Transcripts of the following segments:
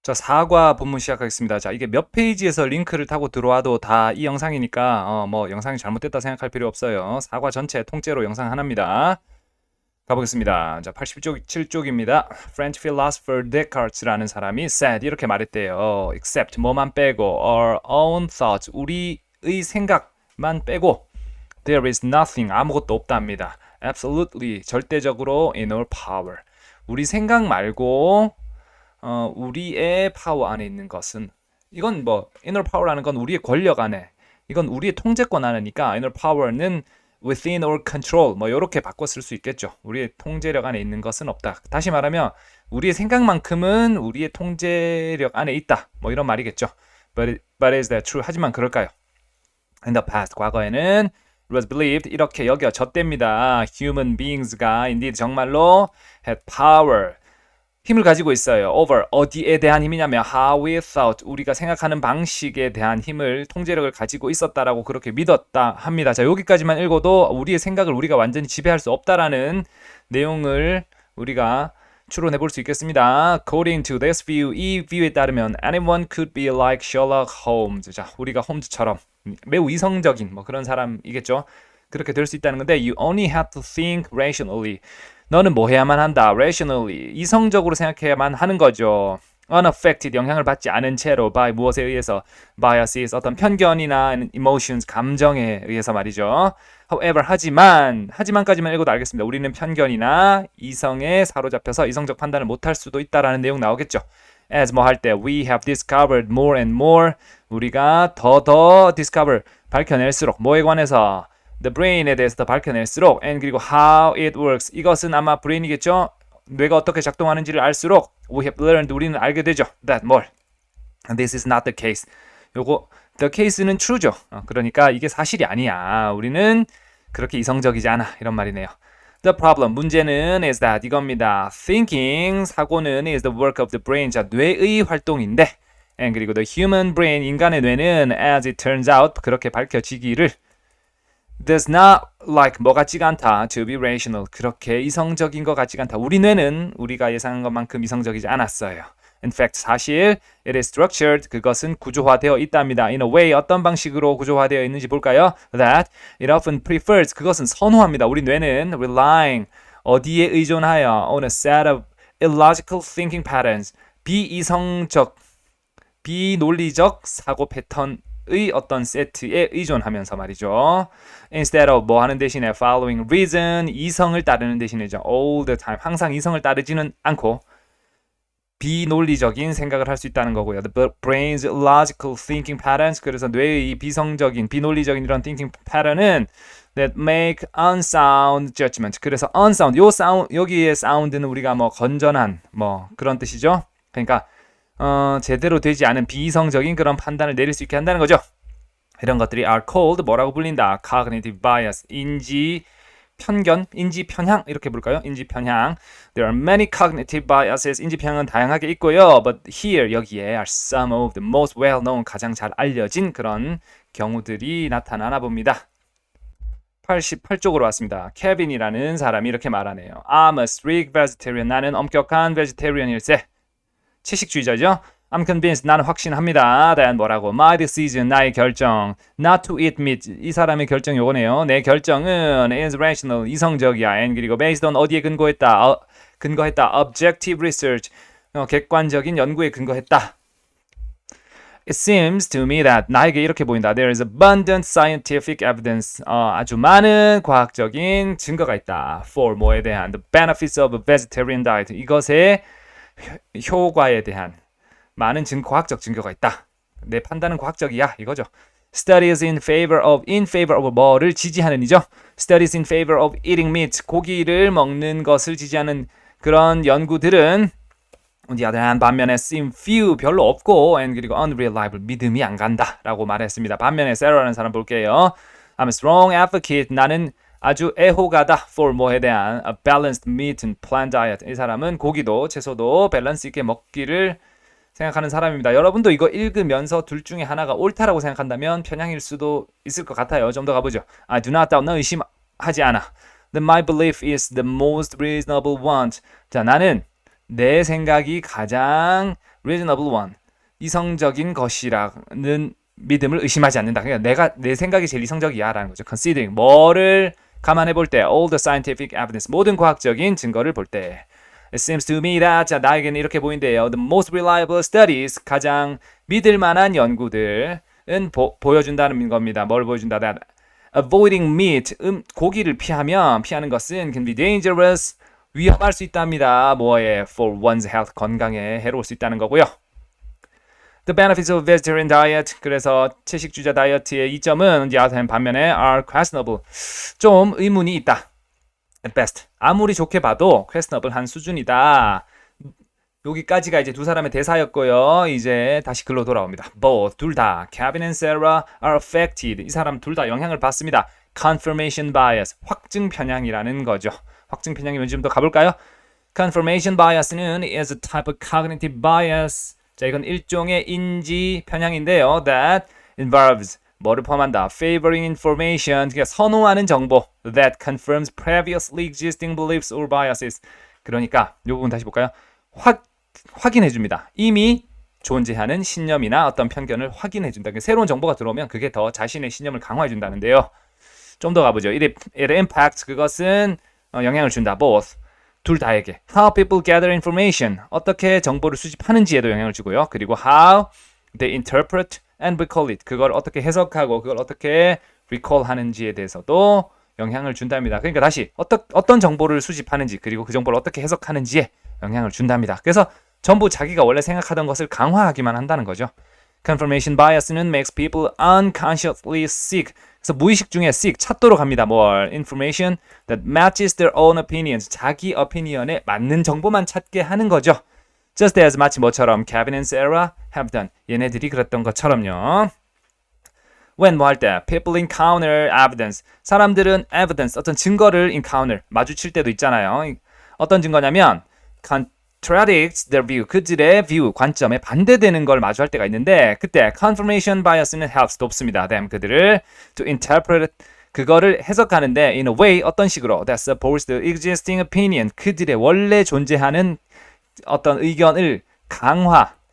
자, 4과 본문 시작하겠습니다. 자, 이게 몇 페이지에서 링크를 타고 들어와도 다 이 영상이니까 뭐 영상이 잘못됐다 생각할 필요 없어요. 4과 전체 통째로 영상 하나입니다. 가보겠습니다. 자, 87쪽입니다. French philosopher Descartes라는 사람이 said 이렇게 말했대요. except 뭐만 빼고 our own thoughts 우리의 생각만 빼고 there is nothing 아무것도 없답니다. absolutely 절대적으로 in our power 우리 생각 말고 우리의 파워 안에 있는 것은 이건 뭐 inner power라는 건 우리의 권력 안에 이건 우리의 통제권 안에니까 inner power는 within our control 뭐 이렇게 바꿔 쓸 수 있겠죠. 우리의 통제력 안에 있는 것은 없다. 다시 말하면 우리의 생각만큼은 우리의 통제력 안에 있다. 뭐 이런 말이겠죠. But is that true? 하지만 그럴까요? In the past 과거에는 it was believed 이렇게 여겨졌답니다. Human beings가 indeed 정말로 had power 힘을 가지고 있어요. over 어디에 대한 힘이냐면 how we thought 우리가 생각하는 방식에 대한 힘을 통제력을 가지고 있었다라고 그렇게 믿었다 합니다. 자, 여기까지만 읽어도 우리의 생각을 우리가 완전히 지배할 수 없다라는 내용을 우리가 추론해 볼 수 있겠습니다. According to this view, 이 view에 따르면 anyone could be like Sherlock Holmes. 자, 우리가 홈즈처럼 매우 이성적인 뭐 그런 사람이겠죠. 그렇게 될 수 있다는 건데 you only have to think rationally. 너는 뭐 해야만 한다. rationally. 이성적으로 생각해야만 하는 거죠. unaffected. 영향을 받지 않은 채로 by 무엇에 의해서 biases. 어떤 편견이나 emotions. 감정에 의해서 말이죠. however. 하지만까지만 읽어도 알겠습니다. 우리는 편견이나 이성에 사로잡혀서 이성적 판단을 못할 수도 있다라는 내용 나오겠죠. as 뭐 할 때 we have discovered more and more. 우리가 더 discover. 밝혀낼수록 뭐에 관해서 the brain에 대해서 더 밝혀낼수록 and 그리고 how it works 이것은 아마 brain이겠죠. 뇌가 어떻게 작동하는지를 알수록 we have learned 우리는 알게 되죠. that 뭘 this is not the case 요거 the case는 true죠. 그러니까 이게 사실이 아니야. 우리는 그렇게 이성적이지 않아 이런 말이네요. The problem 문제는 is that 이겁니다. thinking 사고는 is the work of the brain 자 뇌의 활동인데 and 그리고 the human brain 인간의 뇌는 as it turns out 그렇게 밝혀지기를 does not like 뭐 같지가 않다 to be rational 그렇게 이성적인 것 같지가 않다. 우리 뇌는 우리가 예상한 것만큼 이성적이지 않았어요. In fact 사실 it is structured 그것은 구조화되어 있답니다. In a way 어떤 방식으로 구조화되어 있는지 볼까요? That it often prefers 그것은 선호합니다. 우리 뇌는 relying 어디에 의존하여 on a set of illogical thinking patterns 비이성적 비논리적 사고 패턴 의 어떤 세트에 의존하면서 말이죠. Instead of 뭐 하는 대신에 following reason 이성을 따르는 대신에죠. all the time 항상 이성을 따르지는 않고 비논리적인 생각을 할 수 있다는 거고요. The brain's logical thinking patterns 그래서 뇌의 비성적인 비논리적인 이런 thinking pattern은 that make unsound judgment 그래서 unsound 요 사운드 여기에 sound는 우리가 뭐 건전한 뭐 그런 뜻이죠. 그러니까 제대로 되지 않은 비이성적인 그런 판단을 내릴 수 있게 한다는 거죠. 이런 것들이 are called 뭐라고 불린다. cognitive bias 인지 편견, 인지 편향 이렇게 부를까요? 인지 편향. There are many cognitive biases. 인지 편향은 다양하게 있고요. But here 여기에 are some of the most well known 가장 잘 알려진 그런 경우들이 나타나나 봅니다. 88쪽으로 왔습니다. 케빈이라는 사람이 이렇게 말하네요. I'm a strict vegetarian. 나는 엄격한 vegetarian일세. 채식주의자죠. I'm convinced. 나는 확신합니다. that 뭐라고? My decision. 나의 결정. Not to eat meat. 이 사람의 결정 요거네요. 내 결정은 is rational. 이성적이야. and 그리고 based on 어디에 근거했다. 근거했다. objective research. 객관적인 연구에 근거했다. It seems to me that 나에게 이렇게 보인다. There is abundant scientific evidence. 아주 많은 과학적인 증거가 있다. For 뭐에 대한 the benefits of a vegetarian diet. 이것의 효과에 대한 많은 과학적 증거가 있다. 내 판단은 과학적이야 이거죠. Studies in favor of 뭐를 지지하는 이죠. Studies in favor of eating meat 고기를 먹는 것을 지지하는 그런 연구들은 반면에 seem few 별로 없고 and 그리고 unreliable 믿음이 안 간다라고 말했습니다. 반면에 Sarah라는 사람 볼게요. I'm a strong advocate. 나는 아주 애호가다 for 뭐에 대한 a balanced meat and plant diet. 이 사람은 고기도 채소도 밸런스 있게 먹기를 생각하는 사람입니다. 여러분도 이거 읽으면서 둘 중에 하나가 옳다라고 생각한다면 편향일 수도 있을 것 같아요. 좀 더 가보죠. I do not doubt. 나 의심하지 않아. Then my belief is the most reasonable one. 자, 나는 내 생각이 가장 reasonable one, 이성적인 것이라는 믿음을 의심하지 않는다. 그러니까 내 생각이 제일 이성적이야라는 거죠. considering 뭐를 감안해 볼 때, all the scientific evidence, 모든 과학적인 증거를 볼 때. It seems to me that, 자, 나에게는 이렇게 보인대요. The most reliable studies, 가장 믿을 만한 연구들은 보여준다는 겁니다. 뭘 보여준다? That avoiding meat, 고기를 피하는 것은 can be dangerous, 위험할 수 있답니다. 뭐에? For one's health, 건강에 해로울 수 있다는 거고요. The benefits of vegetarian diet, 그래서 채식주의자 다이어트의 이점은 반면에 are questionable, 좀 의문이 있다. At best, 아무리 좋게 봐도 questionable 한 수준이다. 여기까지가 이제 두 사람의 대사였고요. 이제 다시 글로 돌아옵니다. Both, 둘 다, Kevin and Sarah are affected. 이 사람 둘 다 영향을 받습니다. Confirmation bias, 확증 편향이라는 거죠. 확증 편향이 뭔지 좀 더 가볼까요? Confirmation bias는 is a type of cognitive bias. 자, 이건 일종의 인지 편향인데요. That involves 뭐를 포함한다? Favoring information, 그러니까 선호하는 정보. That confirms previously existing beliefs or biases. 그러니까 이 부분 다시 볼까요? 확인해 줍니다. 이미 존재하는 신념이나 어떤 편견을 확인해 준다. 새로운 정보가 들어오면 그게 더 자신의 신념을 강화해 준다는데요. 좀 더 가보죠. It impacts, 그것은 영향을 준다. Both, 둘 다에게. How people gather information, 어떻게 정보를 수집하는지에도 영향을 주고요. 그리고 how they interpret and recall it, 그걸 어떻게 해석하고 그걸 어떻게 recall 하는지에 대해서도 영향을 준답니다. 그러니까 다시 어떤 정보를 수집하는지 그리고 그 정보를 어떻게 해석하는지에 영향을 준답니다. 그래서 전부 자기가 원래 생각하던 것을 강화하기만 한다는 거죠. Confirmation bias는 makes people unconsciously seek, 그래서 무의식 중에 seek, 찾도록 합니다. 뭘? Information that matches their own opinions, 자기 opinion에 맞는 정보만 찾게 하는 거죠. Just as, 마치 뭐처럼 Kevin and Sarah have done, 얘네들이 그랬던 것처럼요. When 뭐 할 때, people encounter evidence, 사람들은 evidence, 어떤 증거를 encounter, 마주칠 때도 있잖아요. 어떤 증거냐면 contradicts their view, 그들의 view, 관점에 반대되는 걸 마주할 때가 있는데 그때 confirmation bias는 helps, 돕습니다. them, 그들을 to interpret, 그거를 해석하는데 in a way, 어떤 식으로 that supports the existing opinion, 그들의 원래 존재하는 어떤 의견을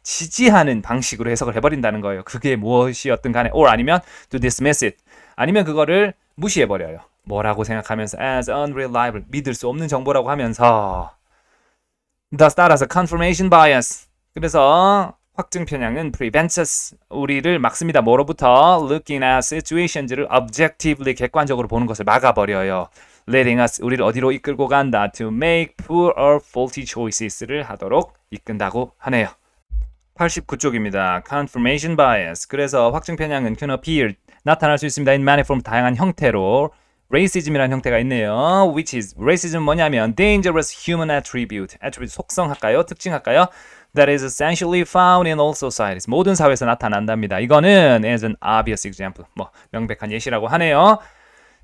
지지하는 방식으로 해석을 해버린다는 거예요. 그게 무엇이었든 간에, or 아니면 to dismiss it, 아니면 그거를 무시해버려요. 뭐라고 생각하면서 as unreliable, 믿을 수 없는 정보라고 하면서. thus, 따라서 confirmation bias, 그래서 확증 편향은 prevents us, 우리를 막습니다. 뭐로부터? looking at situations를 objectively, 객관적으로 보는 것을 막아버려요. letting us, 우리를 어디로 이끌고 간다? to make poor or faulty choices를 하도록 이끈다고 하네요. 89쪽입니다. confirmation bias, 그래서 확증 편향은 can appear, 나타날 수 있습니다. in many form, 다양한 형태로. racism이라는 형태가 있네요. which is, racism 뭐냐면 dangerous human attribute, 속성 할까요? 특징 할까요? that is essentially found in all societies, 모든 사회에서 나타난답니다. 이거는 as an obvious example, 명백한 예시라고 하네요.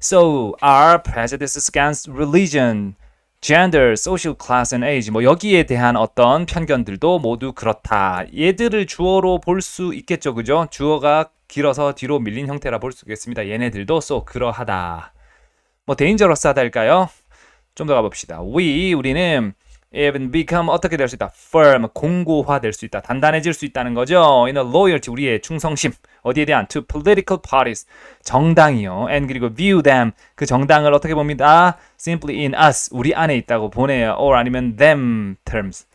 So are prejudices against religion, gender, social class and age, 여기에 대한 어떤 편견들도 모두 그렇다. 얘들을 주어로 볼 수 있겠죠, 그죠? 주어가 길어서 뒤로 밀린 형태라 볼 수 있겠습니다. 얘네들도 so 그러하다. dangerous하다일까요? 좀 더 가봅시다. 우리는 even become, 어떻게 될 수 있다? firm, 공고화될 수 있다. 단단해질 수 있다는 거죠. in a loyalty, 우리의 충성심. 어디에 대한? to political parties, 정당이요. and 그리고 view them, 그 정당을 어떻게 봅니다? simply in us, 우리 안에 있다고 보내요. or 아니면 them terms.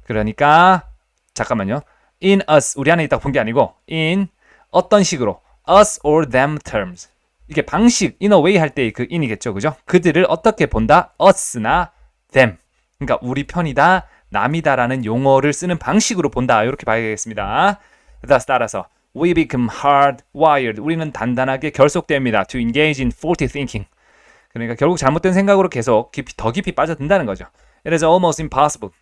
그러니까 잠깐만요. in us, 우리 안에 있다고 본 게 아니고 in 어떤 식으로? us or them terms. 이게 방식, in a way 할 때 그 in이겠죠, 그죠? 그들을 어떻게 본다? us나 them. 그러니까 우리 편이다, 남이다라는 용어를 쓰는 방식으로 본다. 이렇게 봐야겠습니다. thus, 따라서 we become hardwired, 우리는 단단하게 결속됩니다. to engage in faulty thinking. 그러니까 결국 잘못된 생각으로 계속 더 깊이 빠져든다는 거죠. It is almost impossible,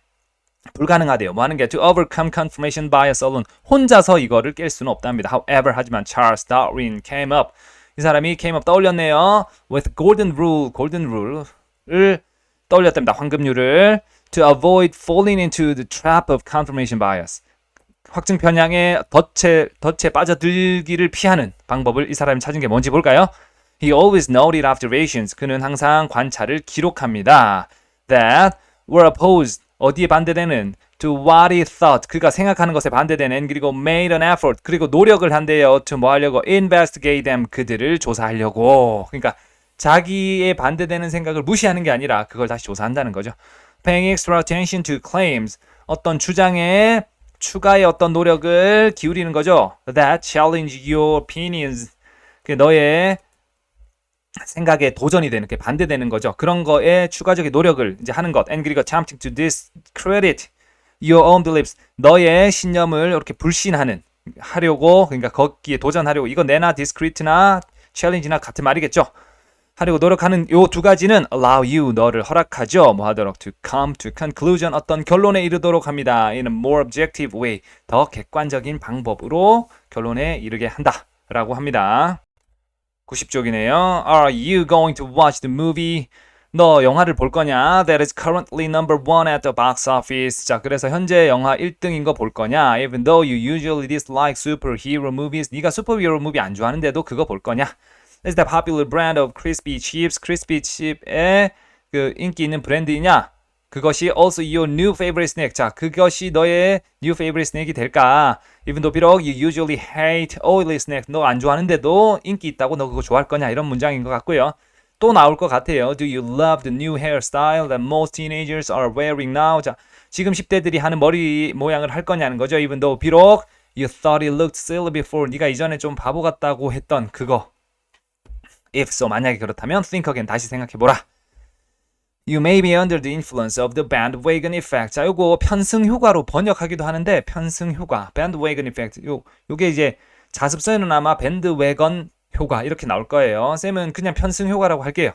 불가능하대요. 뭐 하는 게 to overcome confirmation bias alone, 혼자서 이거를 깰 수는 없답니다. However, 하지만 Charles Darwin came up, 이 사람이 came up, 떠올렸네요. with golden rule을 떠올렸답니다. 황금률을 to avoid falling into the trap of confirmation bias, 확증 편향에 덫에 빠져들기를 피하는 방법을 이 사람이 찾은 게 뭔지 볼까요? He always noted observations, 그는 항상 관찰을 기록합니다. that were opposed, 어디에 반대되는 to what he thought 그가 생각하는 것에 반대되는 그리고 made an effort 그리고 노력을 한대요. to 뭐 하려고 investigate them 그들을 조사하려고. 그러니까 자기의 반대되는 생각을 무시하는 게 아니라 그걸 다시 조사한다는 거죠. Paying extra attention to claims 어떤 주장에 추가의 어떤 노력을 기울이는 거죠. That challenge your opinions 그 너의 생각에 도전이 되는 게 반대되는 거죠. 그런 거에 추가적인 노력을 이제 하는 것. And 그리고 attempting to discredit your own beliefs 너의 신념을 이렇게 불신하는 하려고 그러니까 거기에 도전하려고 이거 내나 discredit나 challenge나 같은 말이겠죠. 하려고 노력하는 요 두 가지는 allow you 너를 허락하죠. 뭐 하도록 to come to conclusion 어떤 결론에 이르도록 합니다. In a more objective way 더 객관적인 방법으로 결론에 이르게 한다라고 합니다. 90쪽이네요. Are you going to watch the movie? 너 영화를 볼 거냐? That is currently number one at the box office. 자, 그래서 현재 영화 1등인 거 볼 거냐? Even though you usually dislike superhero movies. 네가 슈퍼히어로 무비 안 좋아하는데도 그거 볼 거냐? Is the popular brand of crispy chips? crispy chip의 그 인기 있는 브랜드이냐? 그것이 also your new favorite snack. 자, 그것이 너의 new favorite snack이 될까? Even though 비록 you usually hate oily snack. 너 안 좋아하는데도 인기 있다고 너 그거 좋아할 거냐? 이런 문장인 것 같고요. 또 나올 것 같아요. Do you love the new hairstyle that most teenagers are wearing now? 자, 지금 10대들이 하는 머리 모양을 할 거냐는 거죠. Even though 비록 you thought it looked silly before. 네가 이전에 좀 바보 같다고 했던 그거. If so, 만약에 그렇다면 think again. 다시 생각해보라. You may be under the influence of the bandwagon effect. 자, 요거 편승 효과로 번역하기도 하는데 편승 효과, bandwagon effect. 요게 이제 자습서에는 아마 밴드웨건 효과 이렇게 나올 거예요. 쌤은 그냥 편승 효과라고 할게요.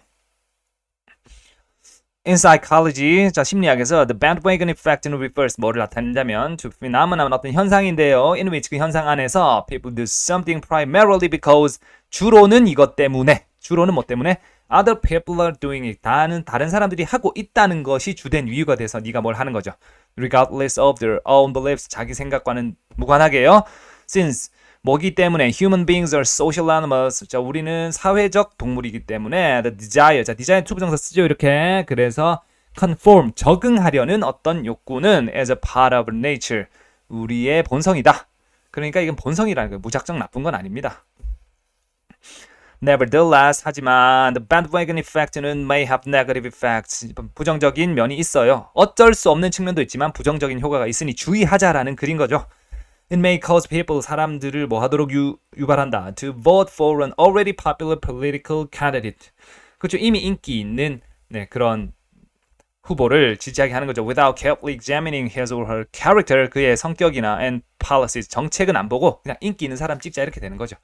In psychology, 자 심리학에서 the bandwagon effect는 refers 뭐를 나타낸다면 to phenomenon 어떤 현상인데요. In which 그 현상 안에서 people do something primarily because 주로는 이것 때문에 주로는 뭐 때문에 other people are doing it. 다른 사람들이 하고 있다는 것이 주된 이유가 돼서 네가 뭘 하는 거죠. Regardless of their own beliefs. 자기 생각과는 무관하게요. Since 뭐기 때문에 human beings are social animals. 자, 우리는 사회적 동물이기 때문에 the desire. 자, desire 투부정사 쓰죠. 이렇게. 그래서 conform. 적응하려는 어떤 욕구는 as a part of nature. 우리의 본성이다. 그러니까 이건 본성이라는 거 무작정 나쁜 건 아닙니다. Nevertheless, 하지만 the bandwagon effect는 may have negative effects. 부정적인 면이 있어요. 어쩔 수 없는 측면도 있지만 부정적인 효과가 있으니 주의하자라는 글인 거죠. It may cause people, 사람들을 뭐 하도록 유발한다. To vote for an already popular political candidate. 그렇죠. 이미 인기 있는 그런 후보를 지지하게 하는 거죠. Without carefully examining his or her character, 그의 성격이나 and policies, 정책은 안 보고 그냥 인기 있는 사람 찍자 이렇게 되는 거죠.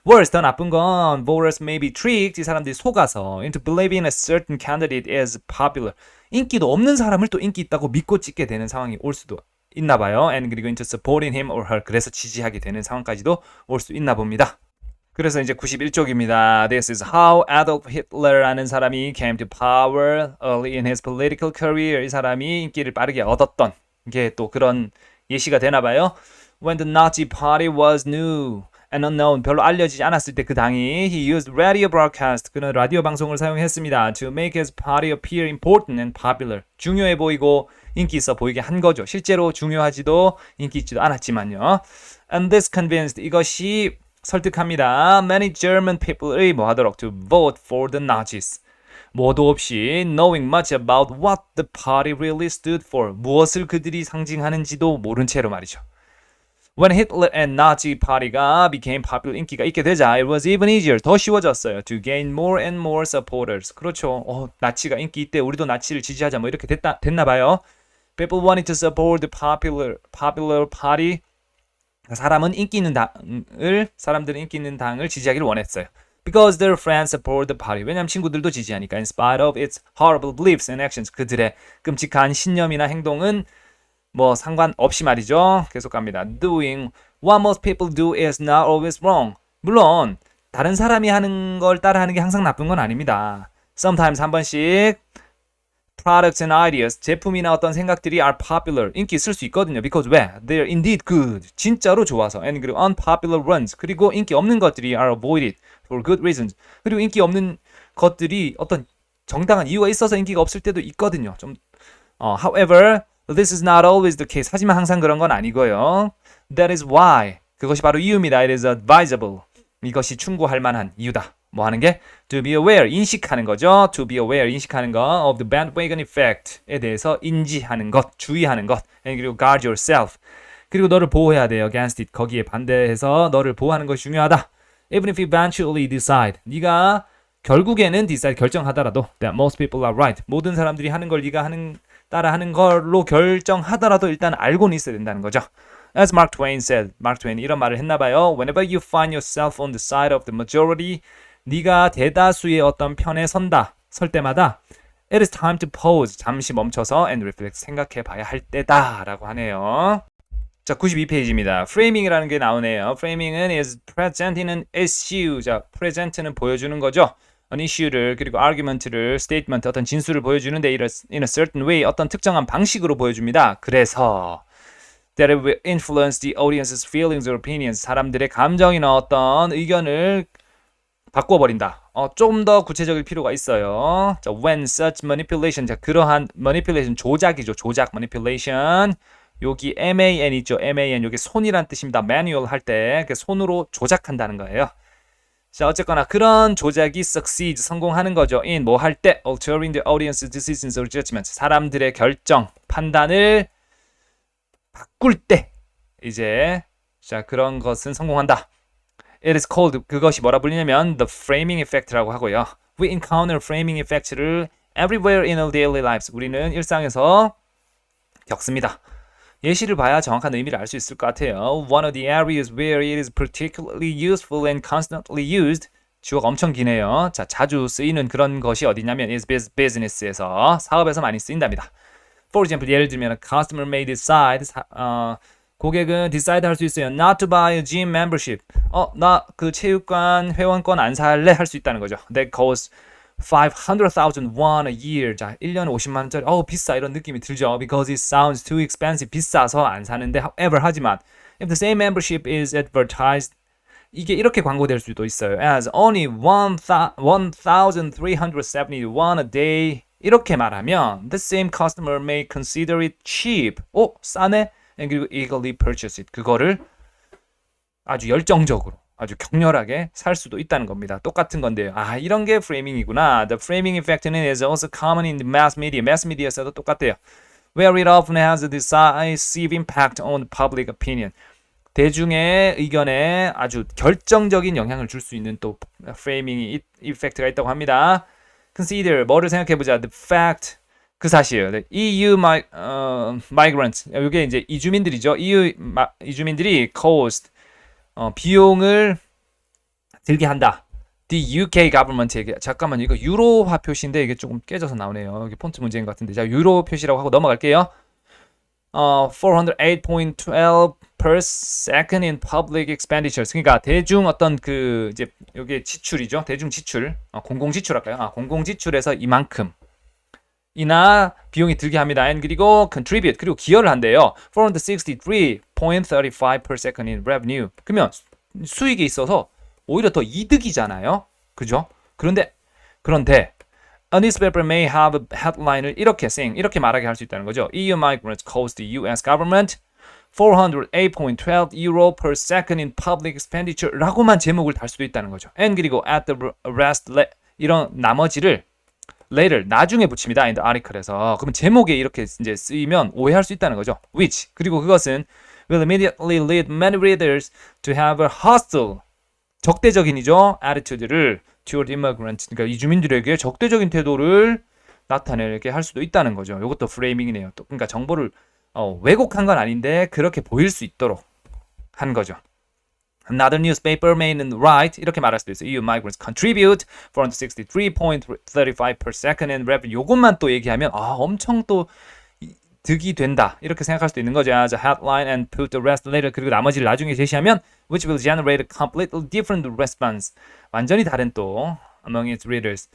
Worse, 더 나쁜 건 voters may be tricked, 이 사람들이 속아서 into believing a certain candidate is popular. 인기도 없는 사람을 또 인기 있다고 믿고 찍게 되는 상황이 올 수도 있나 봐요. And 그리고 into supporting him or her, 그래서 지지하게 되는 상황까지도 올 수 있나 봅니다. 그래서 이제 91쪽입니다. This is how Adolf Hitler라는 사람이 came to power early in his political career. 이 사람이 인기를 빠르게 얻었던 게 또 그런 예시가 되나 봐요. When the Nazi party was new and unknown, 별로 알려지지 않았을 때 그 당이 he used radio broadcast, 그는 라디오 방송을 사용했습니다. To make his party appear important and popular, 중요해 보이고 인기 있어 보이게 한 거죠. 실제로 중요하지도 인기 있지도 않았지만요. And this convinced, 이것이 설득합니다. Many German people의 뭐 하도록 to vote for the Nazis. 뭐도 없이 knowing much about what the party really stood for, 무엇을 그들이 상징하는지도 모른 채로 말이죠. When Hitler and Nazi party가 became popular, 인기가 있게 되자 it was even easier, 더 쉬워졌어요. To gain more and more supporters. 그렇죠. 나치가 인기 있대. 우리도 나치를 지지하자. 뭐 이렇게 됐나 봐요. People wanted to support the popular party. 사람들은 인기 있는 당을 지지하기를 원했어요. Because their friends support the party. 왜냐하면 친구들도 지지하니까. In spite of its horrible beliefs and actions. 그들의 끔찍한 신념이나 행동은 뭐 상관없이 말이죠. 계속 갑니다. Doing what most people do is not always wrong. 물론 다른 사람이 하는 걸 따라하는 게 항상 나쁜 건 아닙니다. Sometimes, 한 번씩 products and ideas, 제품이나 어떤 생각들이 are popular, 인기 있을 수 있거든요. Because 왜? They're indeed good, 진짜로 좋아서. And 그리고 unpopular ones, 그리고 인기 없는 것들이 are avoided for good reasons. 그리고 인기 없는 것들이 어떤 정당한 이유가 있어서 인기가 없을 때도 있거든요. However, This is not always the case. 하지만 항상 그런 건 아니고요. That is why. 그것이 바로 이유입니다. It is advisable. 이것이 충고할 만한 이유다. 뭐 하는 게? To be aware, 인식하는 거죠. To be aware, 인식하는 거 of the bandwagon effect에 대해서 인지하는 것, 주의하는 것. 그리고 guard yourself. 그리고 너를 보호해야 돼요. Against it. 거기에 반대해서 너를 보호하는 것이 중요하다. Even if you eventually decide. 네가 결국에는 decide 결정하더라도 that most people are right. 모든 사람들이 하는 걸 네가 따라 하는 걸로 결정하더라도 일단 알고는 있어야 된다는 거죠. As Mark Twain said, Mark Twain이 이런 말을 했나 봐요. Whenever you find yourself on the side of the majority, 네가 대다수의 어떤 편에 설 때마다 it is time to pause, 잠시 멈춰서 and reflect, 생각해 봐야 할 때다라고 하네요. 자, 92페이지입니다. framing이라는 게 나오네요. framing은 is presenting an issue. 자, present는 보여주는 거죠. an issue를 그리고 argument를 statement 어떤 진술을 보여주는데 in a certain way 어떤 특정한 방식으로 보여줍니다. 그래서 that it will influence the audience's feelings or opinions. 사람들의 감정이나 어떤 의견을 바꿔버린다. 좀 더 구체적일 필요가 있어요. 자, when such manipulation. 자, 그러한 manipulation 조작이죠. 조작 manipulation. 여기 MAN 있죠. MAN 여기 손이란 뜻입니다. manual 할 때 손으로 조작한다는 거예요. 자, 어쨌거나 그런 조작이 succeed 성공하는 거죠. in 뭐 할 때 altering the audience's decisions or judgments. 사람들의 결정, 판단을 바꿀 때 이제 자, 그런 것은 성공한다. It is called 그것이 뭐라 불리냐면 the framing effect라고 하고요. We encounter framing effect를 everywhere in our daily lives. 우리는 일상에서 겪습니다. 예시를 봐야 정확한 의미를 알 수 있을 것 같아요. One of the areas where it is particularly useful and constantly used. 주어가 엄청 기네요. 자, 자주 쓰이는 그런 것이 어디냐면 is business에서 사업에서 많이 쓰인답니다. For example, 예를 들면 customer may decide 고객은 decide 할 수 있어요. Not to buy a gym membership. 나 그 체육관 회원권 안 살래 할 수 있다는 거죠. That costs 500,000 won a year. 자, 1년에 50만 원짜리. 비싸 이런 느낌이 들죠. Because it sounds too expensive. 비싸서 안 사는데 however 하지만 if the same membership is advertised 이게 이렇게 광고될 수도 있어요. As only 1,370 won a day. 이렇게 말하면 the same customer may consider it cheap. 싸네? 그리고 eagerly purchase it. 그거를 아주 열정적으로, 아주 격렬하게 살 수도 있다는 겁니다. 똑같은 건데요. 이런 게 framing이구나. The framing effect는 is also common in the mass media. mass media에서도 똑같대요. Where it often has a decisive impact on public opinion. 대중의 의견에 아주 결정적인 영향을 줄 수 있는 또 framing effect가 있다고 합니다. Consider, 뭐를 생각해보자. The fact, 그 사실. EU migrants, 이게 이제 이주민들이죠. EU 이주민들이 cost, 비용을 들게 한다. The UK government에게. 잠깐만요. 이거 유로화 표시인데 이게 조금 깨져서 나오네요. 이게 폰트 문제인 것 같은데. 자, 유로 표시라고 하고 넘어갈게요. 408.12 per second in public expenditures. 그러니까 대중 어떤 그 이제 여기 지출이죠. 대중 지출, 공공 지출할까요? 공공 지출에서 이만큼 이나 비용이 들게 합니다. And 그리고 contribute 그리고 기여를 한대요. 463.35 per second in revenue. 그러면 수익에 있어서 오히려 더 이득이잖아요. 그죠? 그런데 A newspaper may have a headline을 이렇게 말하게 할 수 있다는 거죠. EU migrants cost the US government 408.12 euro per second in public expenditure 라고만 제목을 달 수도 있다는 거죠. And 그리고 at the rest 이런 나머지를 later 나중에 붙입니다. in the article에서. 그러면 제목에 이렇게 이제 쓰이면 오해할 수 있다는 거죠. which 그리고 그것은 will immediately lead many readers to have a hostile 적대적인이죠. attitude를 toward immigrants. 그러니까 이주민들에게 적대적인 태도를 나타내게 할 수도 있다는 거죠. 이것도 프레이밍이네요. 또 그러니까 정보를 왜곡한 건 아닌데 그렇게 보일 수 있도록 한 거죠. Another newspaper may write 이렇게 말할 수도 있어요. EU migrants contribute 463.35 per second in revenue. 요것만 또 얘기하면 엄청 또 득이 된다 이렇게 생각할 수도 있는 거죠. As a headline and put the rest later. 그리고 나머지를 나중에 제시하면 which will generate a completely different response. 완전히 다른 또 among its readers.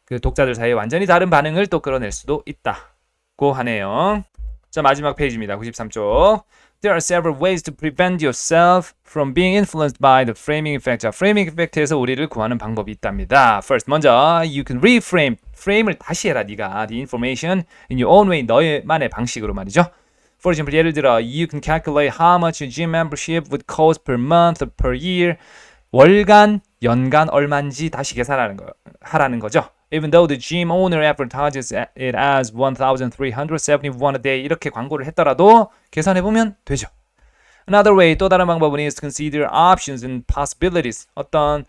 그 독자들 사이에 완전히 다른 반응을 또 끌어낼 수도 있다고 하네요. 자, 마지막 페이지입니다. 93쪽. There are several ways to prevent yourself from being influenced by the framing effect. 자, framing effect에서 우리를 구하는 방법이 있답니다. First, 먼저 you can reframe. frame을 다시 해라 네가. The information in your own way. 너만의 방식으로 말이죠. For example, 예를 들어 you can calculate how much a gym membership would cost per month or per year. 월간, 연간 얼마인지 다시 하라는 거죠. Even though the gym owner advertises it as 1,371 a day 이렇게 광고를 했더라도 계산해보면 되죠. Another way, 또 다른 방법은 is to consider options and possibilities. 어떤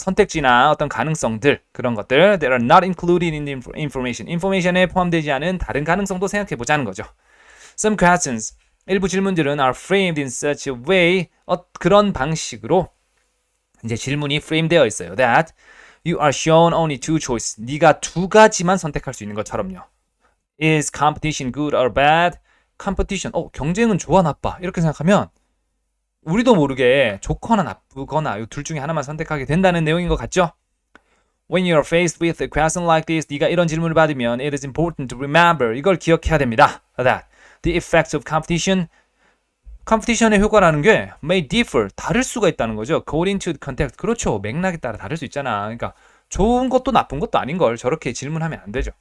선택지나 어떤 가능성들, 그런 것들 that are not included in the information. information에 포함되지 않은 다른 가능성도 생각해보자는 거죠. Some questions, 일부 질문들은 are framed in such a way, 그런 방식으로 이제 질문이 프레임되어 있어요. That you are shown only two choices. 네가 두 가지만 선택할 수 있는 것처럼요. Is competition good or bad? competition, 경쟁은 좋아 나빠 이렇게 생각하면 우리도 모르게 좋거나 나쁘거나 이 둘 중에 하나만 선택하게 된다는 내용인 것 같죠? When you are faced with a question like this, 네가 이런 질문을 받으면 it is important to remember, 이걸 기억해야 됩니다. That the effects of competition, 컴피티션의 효과라는 게 may differ, 다를 수가 있다는 거죠. According to the context, 그렇죠. 맥락에 따라 다를 수 있잖아. 그러니까 좋은 것도 나쁜 것도 아닌 걸 저렇게 질문하면 안 되죠.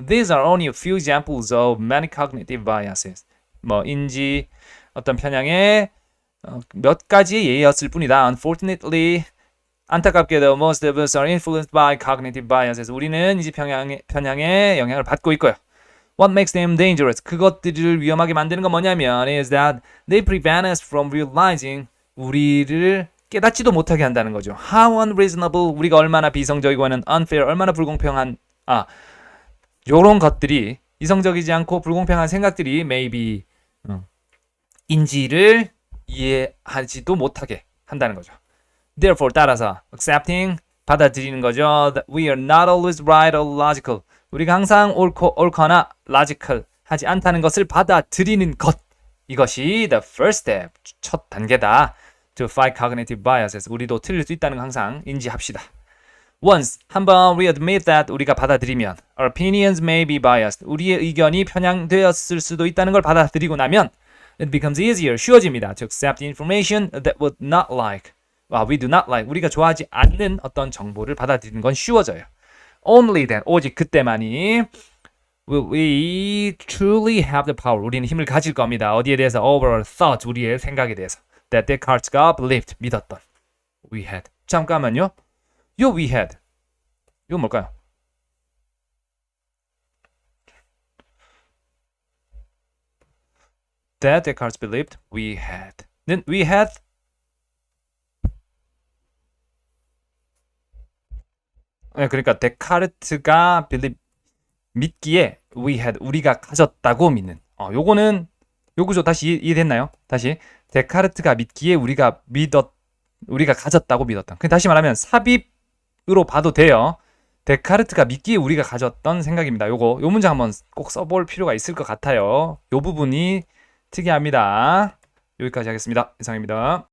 These are only a few examples of many cognitive biases. 인지, 어떤 편향의 몇 가지의 예였을 뿐이다. Unfortunately, 안타깝게도 most of us are influenced by cognitive biases. 우리는 인지 편향의 영향을 받고 있고요. What makes them dangerous? 그것들을 위험하게 만드는 건 뭐냐면 is that they prevent us from realizing, 우리를 깨닫지도 못하게 한다는 거죠. How unreasonable, 우리가 얼마나 비이성적이고는 unfair, 얼마나 불공평한 요런 것들이, 이성적이지 않고 불공평한 생각들이 maybe 인지를 이해하지도 못하게 한다는 거죠. Therefore, 따라서 accepting, 받아들이는 거죠. That we are not always right or logical. 우리가 항상 옳거나 logical 하지 않다는 것을 받아들이는 것. 이것이 the first step, 첫 단계다. To fight cognitive biases. 우리도 틀릴 수 있다는 거 항상 인지합시다. Once, 한번 we admit that, 우리가 받아들이면 our opinions may be biased. 우리의 의견이 편향되었을 수도 있다는 걸 받아들이고 나면 it becomes easier, 쉬워집니다. To accept the information that we do not like. 우리가 좋아하지 않는 어떤 정보를 받아들이는 건 쉬워져요. Only then, 오직 그때만이 will we truly have the power. 우리는 힘을 가질 겁니다. 어디에 대해서? Over our thoughts, 우리의 생각에 대해서. That Descartes가 believed, 믿었던. We had. 잠깐만요. 요 we had. 이거 뭘까요? That Descartes believed, we had. 는 we had. 네, 그러니까 데카르트가 믿기에 we had, 우리가 가졌다고 믿는. 요거는 요 구조 다시 이해됐나요? 다시 데카르트가 믿기에 우리가 가졌다고 믿었던. 다시 말하면 삽입으로 봐도 돼요. 데카르트가 믿기에 우리가 가졌던 생각입니다. 요 문장 한번 꼭 써볼 필요가 있을 것 같아요. 요 부분이 특이합니다. 여기까지 하겠습니다. 이상입니다.